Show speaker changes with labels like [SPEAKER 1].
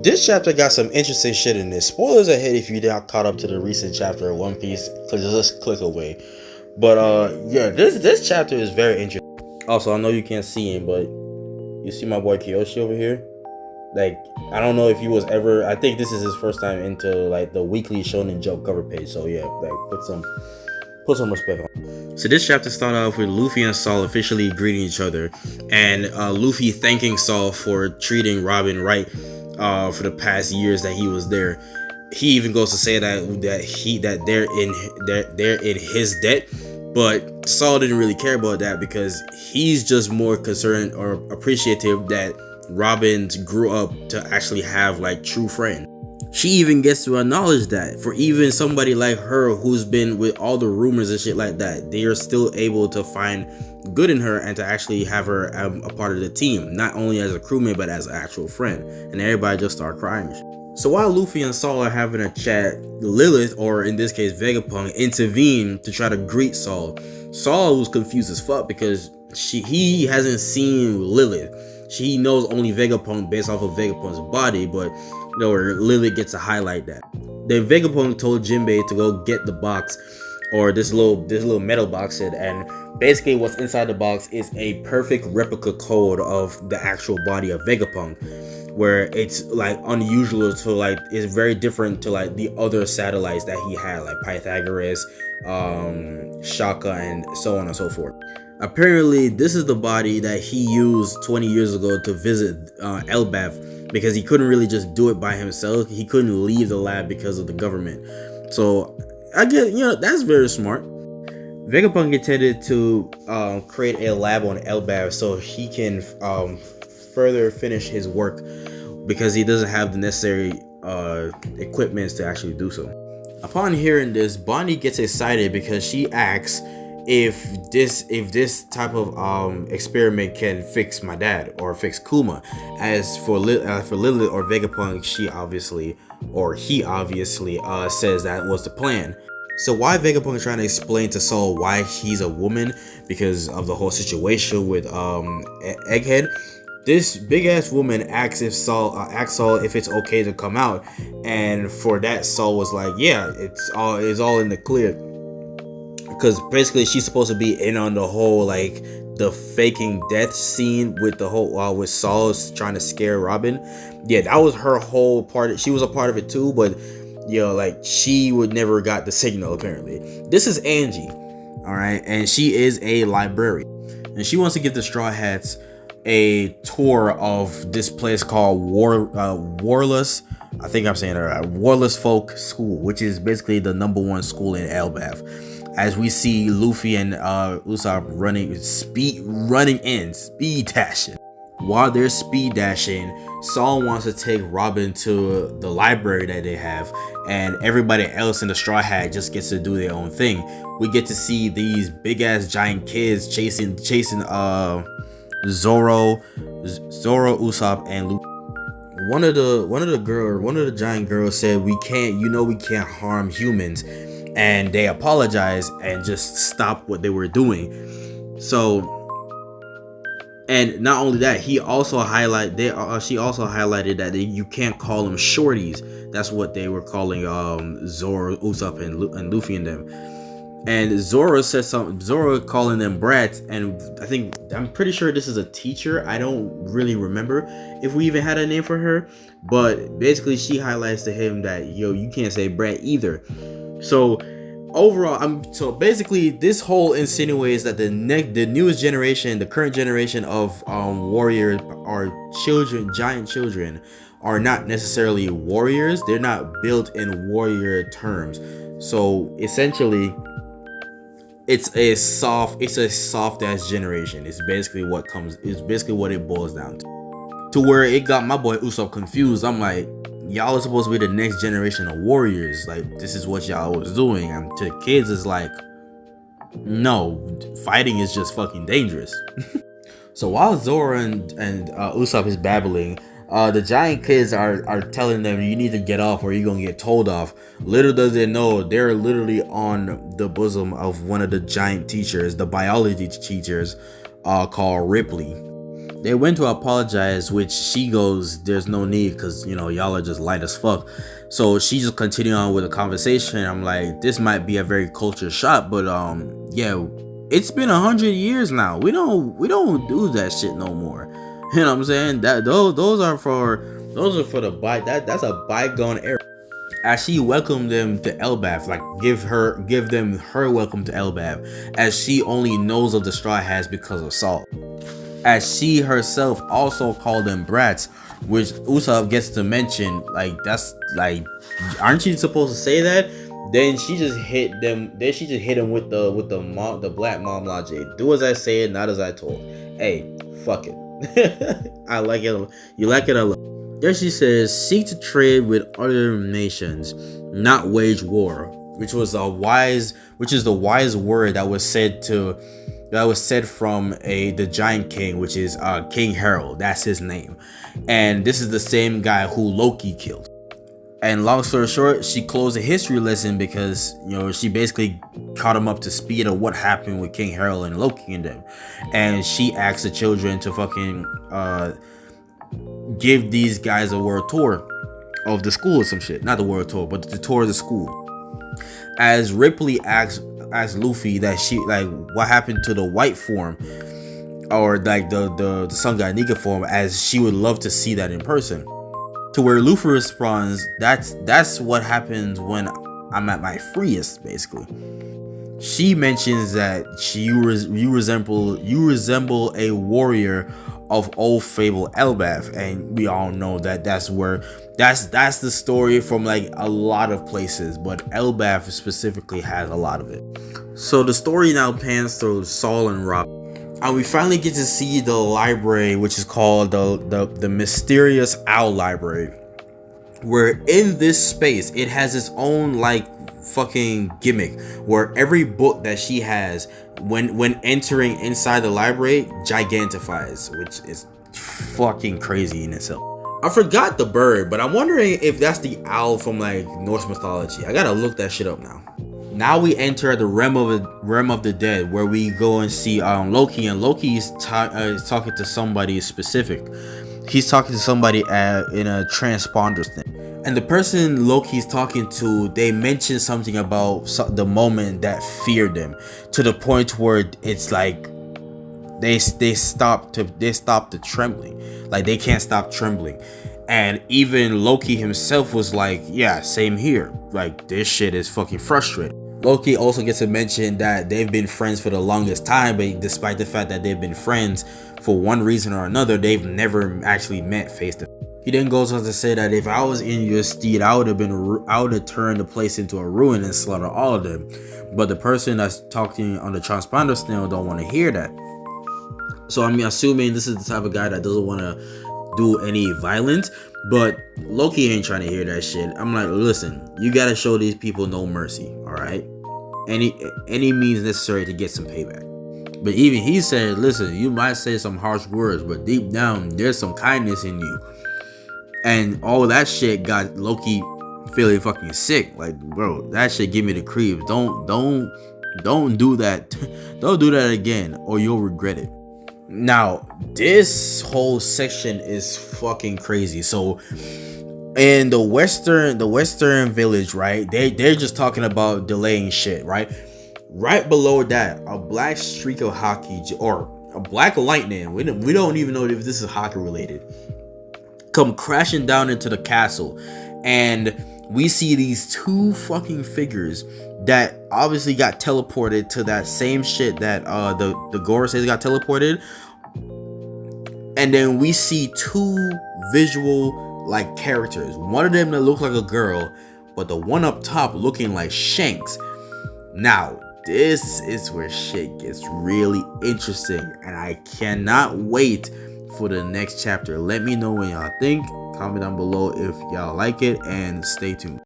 [SPEAKER 1] This chapter got some interesting shit in this. Spoilers ahead if you not caught up to the recent chapter of One Piece, because just click away. But yeah, this chapter is very interesting. Also, I know you can't see him, but you see my boy Kyoshi over here? Like, I don't know if he was ever, I think this is his first time into like the weekly Shonen Jump cover page. So yeah, like put some respect on. So this chapter started off with Luffy and Saul officially greeting each other, and Luffy thanking Saul for treating Robin right for the past years that he was there. He even goes to say that they're in his debt, but Saul didn't really care about that because he's just more concerned or appreciative that Robin grew up to actually have like true friends. She even gets to acknowledge that for even somebody like her who's been with all the rumors and shit like that, they are still able to find good in her and to actually have her a part of the team, not only as a crewmate but as an actual friend. And everybody just start crying. So while Luffy and Saul are having a chat, Lilith, or in this case Vegapunk, intervene to try to greet Saul. Saul was confused as fuck because he hasn't seen Lilith. She knows only Vegapunk based off of Vegapunk's body, but Lilith gets to highlight that. Then Vegapunk told Jinbei to go get the box, or this little metal box, and basically what's inside the box is a perfect replica code of the actual body of Vegapunk, where it's like unusual to like, it's very different to like the other satellites that he had, like Pythagoras, Shaka, and so on and so forth. Apparently this is the body that he used 20 years ago to visit Elbaf, because he couldn't really just do it by himself. He couldn't leave the lab because of the government. So I get, that's very smart. Vegapunk intended to create a lab on Elbaf so he can further finish his work, because he doesn't have the necessary equipment to actually do so. Upon hearing this, Bonnie gets excited because she asks if this type of experiment can fix my dad or fix Kuma. As for Lilith or Vegapunk, he obviously says that was the plan. So why Vegapunk is trying to explain to Saul why he's a woman because of the whole situation with Egghead. This big ass woman asks Saul if it's okay to come out, and for that Saul was like, yeah, it's all in the clear, because basically she's supposed to be in on the whole like the faking death scene with the whole with Saul trying to scare Robin. Yeah, that was her whole part. She was a part of it too, but like she would never got the signal apparently. This is Angie, all right, and she is a librarian, and she wants to give the Straw Hats a tour of this place called Warless. I think I'm saying it right. Warless Folk School, which is basically the #1 school in Elbaf. As we see Luffy and Usopp speed dashing. While they're speed dashing, Saul wants to take Robin to the library that they have, and everybody else in the Straw Hat just gets to do their own thing. We get to see these big ass giant kids chasing Zoro, Usopp, and Luffy. One of the giant girls said, we can't harm humans, and they apologized and just stopped what they were doing. So, and not only that, she also highlighted that you can't call them shorties. That's what they were calling Zoro, Usopp, and Luffy and them. And Zoro said something. Zoro calling them brats, and I'm pretty sure this is a teacher. I don't really remember if we even had a name for her, but basically she highlights to him that you can't say brat either. So overall, basically this whole insinuates that the newest generation, the current generation of warriors are children, giant children, are not necessarily warriors. They're not built in warrior terms. So essentially, it's a soft ass generation. It's basically what it boils down to where it got my boy Usopp confused. I'm like, y'all are supposed to be the next generation of warriors. Like, this is what y'all was doing. And to the kids, it's like, no, fighting is just fucking dangerous. So while Zoro and Usopp is babbling, the giant kids are telling them, you need to get off or you're gonna get told off. Little does they know, they're literally on the bosom of one of the giant teachers, the biology teachers, called Ripley. They went to apologize, which she goes, there's no need, because y'all are just light as fuck. So she just continued on with the conversation. I'm like, this might be a very culture shock, but yeah, it's been 100 years now. We don't do that shit no more. You know what I'm saying? That those are for the that's a bygone era. As she welcomed them to Elbaf, like give them her welcome to Elbaf, as she only knows of the Straw Hats because of Saul. As she herself also called them brats, which Usopp gets to mention, like, that's like, aren't you supposed to say that? Then she just hit them. Then she just hit him with the black mom logic. Do as I say, not as I told. Hey, fuck it. I like it. You like it? I love it. There she says, seek to trade with other nations, not wage war, which is the wise word that was said from the Giant King, which is King Harold. That's his name, and this is the same guy who Loki killed. And long story short, she closed a history lesson because she basically caught him up to speed of what happened with King Harold and Loki and them, and she asked the children to fucking give these guys a world tour of the school or some shit. Not the world tour, but the tour of the school. As Ripley asked Luffy that she, like, what happened to the white form, or like the Sun God Nika form, as she would love to see that in person. To where Luffy responds, that's what happens when I'm at my freest, basically. She mentions that you resemble a warrior of old fable Elbaf, and we all know that that's the story from like a lot of places, but Elbaf specifically has a lot of it. So the story now pans through Saul and Rob, and we finally get to see the library, which is called the Mysterious Owl Library, where in this space it has its own like fucking gimmick, where every book that she has when entering inside the library gigantifies, which is fucking crazy in itself. I forgot the bird, but I'm wondering if that's the owl from like Norse mythology. I gotta look that shit up now. Now we enter the realm of the dead, where we go and see Loki, and Loki is talking to somebody specific. He's talking to somebody in a transponder thing. And the person Loki's talking to, they mention something about the moment that feared them, to the point where it's like they stop the trembling, like they can't stop trembling. And even Loki himself was like, yeah, same here, like this shit is fucking frustrating. Loki also gets to mention that they've been friends for the longest time, but despite the fact that they've been friends, for one reason or another, they've never actually met face to face. He then goes on to say that if I was in your stead, I would have turned the place into a ruin and slaughtered all of them. But the person that's talking on the transponder still don't want to hear that. So I'm assuming this is the type of guy that doesn't want to do any violence. But Loki ain't trying to hear that shit. I'm like, listen, you gotta show these people no mercy, all right? Any means necessary to get some payback. But even he said, listen, you might say some harsh words, but deep down there's some kindness in you. And all that shit got Loki feeling fucking sick. Like, bro, that shit give me the creeps. Don't do that. Don't do that again, or you'll regret it. Now, this whole section is fucking crazy. So in the western village, right, they're just talking about delaying shit, right? Right below that, a black streak of hockey, or a black lightning, we don't even know if this is hockey related, come crashing down into the castle. And we see these two fucking figures that obviously got teleported to that same shit that the Goro says got teleported. And then we see two visual like characters, one of them that look like a girl, but the one up top looking like Shanks. Now this is where shit gets really interesting, and I cannot wait for the next chapter. Let me know what y'all think. Comment down below if y'all like it, and stay tuned.